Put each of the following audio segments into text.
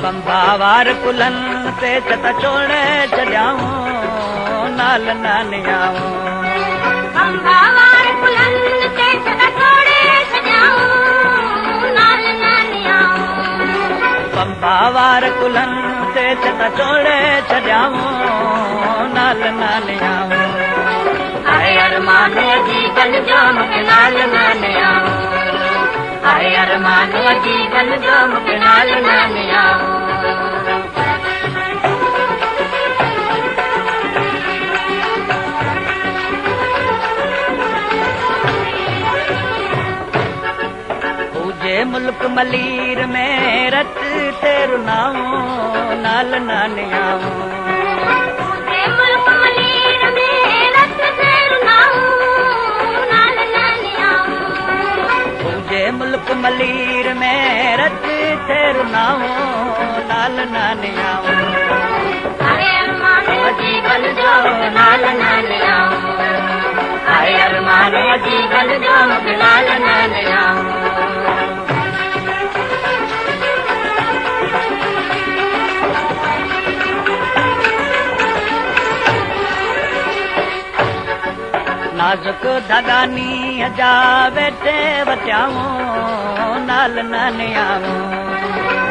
बंबावार कुलन ते चता छोड़े छॾियाऊं नाल नानियाऊं बंबावार कुलन ते चता छोड़े छॾियाऊं नाल नानियाऊं बंबावार कुलन ते चता छोड़े छॾियाऊं नाल नानियाऊं आए अरमान जी गल जो मूंखे नाल नानियाऊं आए अरमान जी गल जो मूंखे नाल नानियाऊं मुल्क मलीर में रत तेरु नाऊं नाल नानियाऊं मुल्क मलीर में रत तेरु नाऊं नाल नानियाऊं तुझे मुल्क मलीर में रत तेरु नाऊं नाल नानियाऊं आए अरमान जी गल जो नाल नानियाऊं आए अरमान जी गल जो नाल नानियाऊं नाजुक धगानी जा बेटे बचाऊं नाल नानियाऊं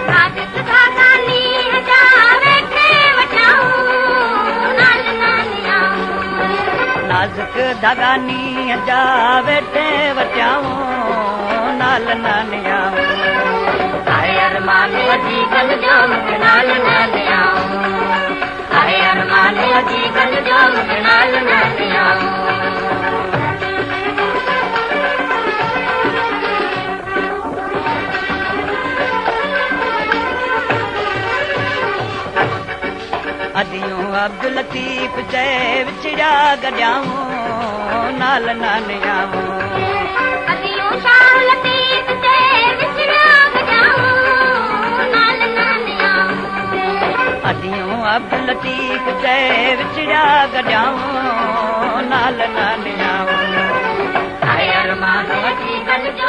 नाजुक धगानी जा बेटे बचाऊं नाल नानियाऊं नाजुक धगानी जा बेटे बचाऊं नाल नानियाऊं आए अरमान जी गल जो मूंखे नाल नानियाऊं आए अरमान जी गल जो मूंखे नाल नानियाऊं अदियूं अब्दुल लतीफ चए विछड़ा गॾियाऊं नाल नानियाऊं अदियूं शाह लतीफ चए विछड़ा गॾियाऊं नाल नानियाऊं अदियूं अब्दुल लतीफ चए विछड़ा गॾियाऊं नाल नानियाऊं आए अरमान जी गल जो